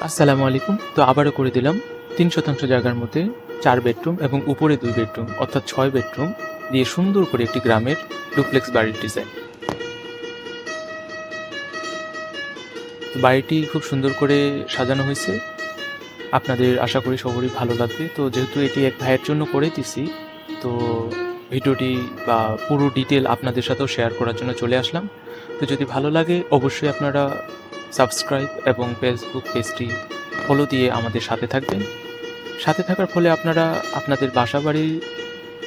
আসসালামু আলাইকুম। তো আবারও করে দিলাম ৩% জায়গার মধ্যে ৪ বেডরুম এবং উপরে ২ বেডরুম অর্থাৎ ৬ বেডরুম দিয়ে সুন্দর করে একটি গ্রামের ডুপ্লেক্স বাড়ির ডিজাইন। তো বাড়িটি খুব সুন্দর করে সাজানো হয়েছে। আপনাদের আশা করি সবারই ভালো লাগবে। তো যেহেতু এটি এক ভাইয়ের জন্য করে দিছি, তো ভিডিওটি বা পুরো ডিটেইল আপনাদের সাথেও শেয়ার করার জন্য চলে আসলাম। তো যদি ভালো লাগে অবশ্যই আপনারা সাবস্ক্রাইব এবং ফেসবুক পেজটি ফলো দিয়ে আমাদের সাথে থাকবেন। সাথে থাকার ফলে আপনারা আপনাদের বাসাবাড়ির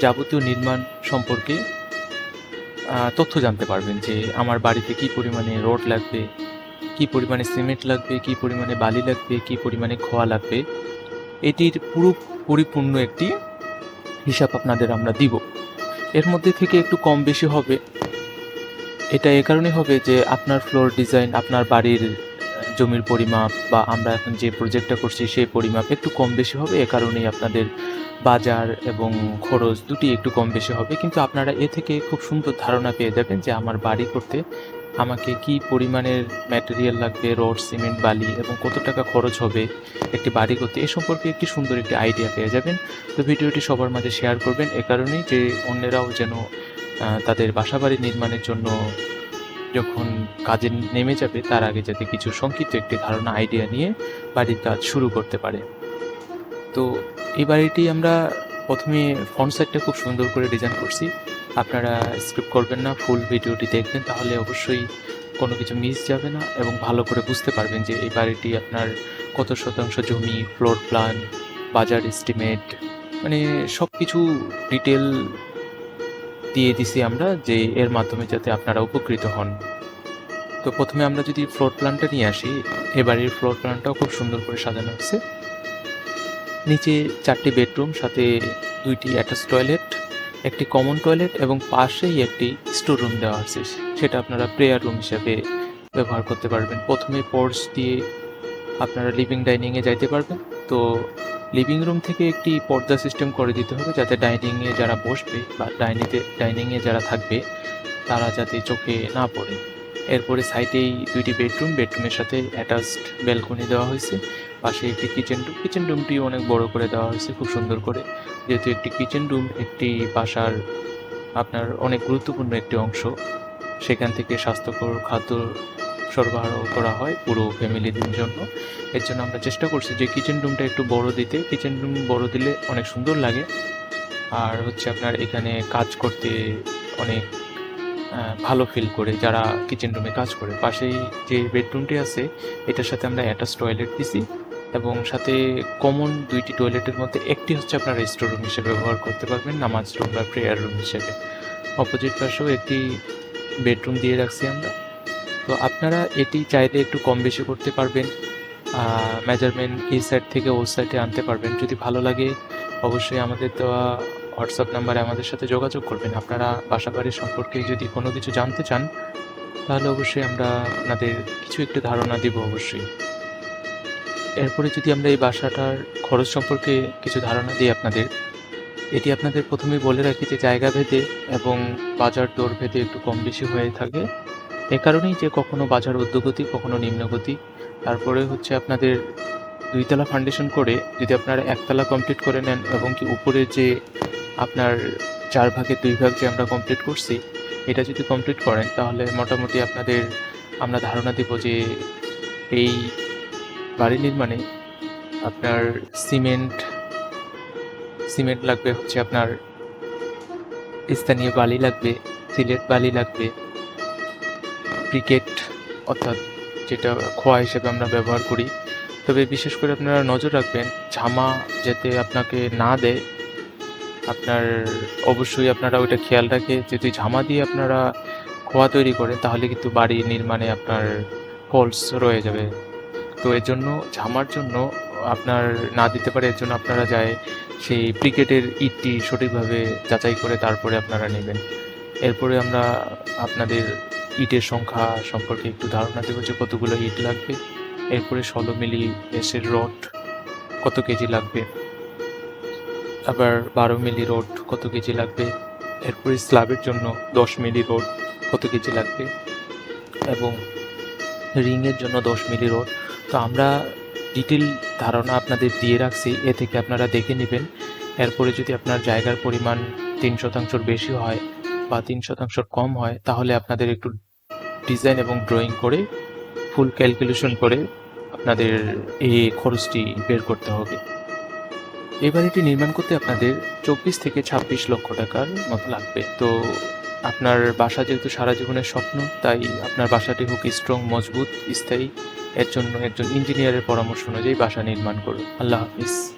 যাবতীয় নির্মাণ সম্পর্কে তথ্য জানতে পারবেন যে আমার বাড়িতে কী পরিমাণে রড লাগবে, কী পরিমাণে সিমেন্ট লাগবে, কী পরিমাণে বালি লাগবে, কী পরিমাণে খোয়া লাগবে। এটির পরিপূর্ণ একটি হিসাব আপনাদের আমরা দিব। এর মধ্যে থেকে একটু কম বেশি হবে। এটা এ কারণেই হবে যে আপনার ফ্লোর ডিজাইন, আপনার বাড়ির জমির পরিমাপ বা আমরা এখন যে প্রজেক্টটা করছি সেই পরিমাপ একটু কম বেশি হবে। এ কারণেই আপনাদের বাজার এবং খরচ দুটিই একটু কম বেশি হবে। কিন্তু আপনারা এ থেকে খুব সুন্দর ধারণা পেয়ে যাবেন যে আমার বাড়ি করতে আমাকে কি পরিমাণের ম্যাটেরিয়াল লাগবে, রড, সিমেন্ট, বালি এবং কত টাকা খরচ হবে একটি বাড়ি করতে। এ সম্পর্কে একটি সুন্দর একটি আইডিয়া পেয়ে যাবেন। তো ভিডিওটি সবার মাঝে শেয়ার করবেন এ কারণেই যে অন্যেরাও যেন তাদের বাসাবাড়ি নির্মাণের জন্য যখন কাজে নেমে যাবে তার আগে যাতে কিছু সংক্ষিপ্ত একটি ধারণা আইডিয়া নিয়ে বাড়ির কাজ শুরু করতে পারে। তো এই বাড়িটি আমরা ১ম এ ফ্রন্ট সাইডটা খুব সুন্দর করে ডিজাইন করছি। আপনারা স্কিপ করবেন না, ফুল ভিডিওটি দেখবেন তাহলে অবশ্যই কোনো কিছু মিস যাবে না এবং ভালো করে বুঝতে পারবেন যে এই বাড়িটি আপনার কত শতাংশ জমি, ফ্লোর প্ল্যান, বাজার এস্টিমেট মানে সবকিছু ডিটেইল দিয়ে দিছি আমরা যে এর মাধ্যমে যাতে আপনারা উপকৃত হন। তো ১ম এ আমরা যদি ফ্লোর প্ল্যানটা নিয়ে আসি, এ বাড়ির ফ্লোর প্ল্যানটাও খুব সুন্দর করে সাজানো হয়েছে। নিচে ৪টি বেডরুম, সাথে ২টি অ্যাটাচ টয়লেট, একটি কমন টয়লেট এবং পাশেই একটি স্টোর রুম দেওয়া আছে। সেটা আপনারা প্রেয়ার রুম হিসেবে ব্যবহার করতে পারবেন। ১ম এ পোর্চ দিয়ে আপনারা লিভিং ডাইনিংয়ে যাইতে পারবেন। তো লিভিং রুম থেকে একটি পর্দা সিস্টেম করে দিতে হবে যাতে ডাইনিংয়ে যারা বসবে বা ডাইনিংয়ে যারা থাকবে তারা যাতে চোখে না পড়ে। এরপরে সাইডেই ২টি বেডরুম, বেডরুমের সাথে অ্যাটাচড ব্যালকনি দেওয়া হয়েছে। পাশে একটি কিচেন রুম, কিচেন রুমটিও অনেক বড় করে দেওয়া হয়েছে খুব সুন্দর করে। যেহেতু একটি কিচেন রুম একটি বাসার আপনার অনেক গুরুত্বপূর্ণ একটি অংশ। সেখান থেকে স্বাস্থ্যকর খাদ্য সরবরাহ করা হয় পুরো ফ্যামিলিদের জন্য। এর জন্য আমরা চেষ্টা করছি যে কিচেন রুমটা একটু বড় দিতে। কিচেন রুম বড় দিলে অনেক সুন্দর লাগে। আর হচ্ছে আপনার এখানে কাজ করতে অনেক ভালো ফিল করে যারা কিচেন রুমে কাজ করে। পাশেই যে বেডরুমটি আছে এটার সাথে আমরা অ্যাটাচ টয়লেট দিছি এবং সাথে কমন ২টি টয়লেটের মধ্যে একটি হচ্ছে আপনারা স্টোর রুম হিসেবে ব্যবহার করতে পারবেন, নামাজ রুম বা প্রেয়ার রুম হিসেবে। অপোজিট পাশেও একটি বেডরুম দিয়ে রাখছি আমরা। তো আপনারা এটি চাইলে একটু কম বেশি করতে পারবেন। মেজারমেন্ট এই সাইড থেকে ও সাইডে আনতে পারবেন। যদি ভালো লাগে অবশ্যই আমাদের দেওয়া হোয়াটসঅ্যাপ নাম্বারে আমাদের সাথে যোগাযোগ করবেন। আপনারা বাসাবাড়ি সম্পর্কে যদি কোনো কিছু জানতে চান তাহলে অবশ্যই আমরা আপনাদের কিছু একটু ধারণা দিব অবশ্যই। এরপরে যদি আমরা এই বাসাটার খরচ সম্পর্কে কিছু ধারণা দিই আপনাদের, এটি আপনাদের ১ম এই বলে রাখি যে জায়গা ভেদে এবং বাজার দর ভেদে একটু কম বেশি হয়ে থাকে। এ কারণেই যে কখনো বাজার ঊর্ধ্বগতি, কখনো নিম্নগতি। তারপরে হচ্ছে আপনাদের ২ তলা ফাউন্ডেশন করে যদি আপনারা ১ তলা কমপ্লিট করে নেন এবং কি উপরে যে আপনার ৪ ভাগের ২ ভাগ যে আমরা কমপ্লিট করছি, এটা যদি কমপ্লিট করেন তাহলে মোটামুটি আপনাদের আমরা ধারণা দিব যে এই বাড়ি নির্মাণে আপনার সিমেন্ট লাগবে হচ্ছে আপনার স্থানীয় বালি লাগবে, সিলেট বালি লাগবে, ব্রিকেট অর্থাৎ যেটা খোয়া হিসেবে আমরা ব্যবহার করি। তবে বিশেষ করে আপনারা নজর রাখবেন ঝামা যাতে আপনাকে না দেয়। আপনার অবশ্যই আপনারা ওইটা খেয়াল রেখে যদি ঝামা দিয়ে আপনারা খোয়া তৈরি করেন তাহলে কিন্তু বাড়ি নির্মাণে আপনার ফলস রয়ে যাবে। তো এর জন্য ঝামার জন্য আপনার না দিতে পারে, এর জন্য আপনারা সেই ব্রিকেটের ইটটি সঠিকভাবে যাচাই করে তারপরে আপনারা নেবেন। এরপরে আমরা আপনাদের ইটের সংখ্যা সম্পর্কে একটু ধারণা দেব যে কতগুলো ইট লাগবে। এরপরে ১৬ মিলি এসের রড কত কেজি লাগবে, আবার ১২ মিলি রড কত কেজি লাগবে, এরপরে স্ল্যাবের জন্য ১০ মিলি রড কত কেজি লাগবে এবং রিংয়ের জন্য ১০ মিলি রড। তো আমরা ডিটেল ধারণা আপনাদের দিয়ে রাখছি। এ থেকে আপনারা দেখে নিবেন। এরপরে যদি আপনার জায়গার পরিমাণ ৩% বেশি হয় বা ৩% কম হয়, তাহলে আপনাদের একটু ডিজাইন এবং ড্রইং করে ফুল ক্যালকুলেশন করে আপনাদের এই খরচটি বের করতে হবে। এই বাড়িটি নির্মাণ করতে আপনাদের ২৪ থেকে ২৬ লক্ষ টাকার মতো লাগবে। তো আপনার বাসা যেহেতু সারা জীবনের স্বপ্ন, তাই আপনার বাসাটি হোক স্ট্রং, মজবুত, স্থায়ী। এর জন্য একজন ইঞ্জিনিয়ারের পরামর্শ অনুযায়ী বাসা নির্মাণ করুন। আল্লাহ হাফিজ।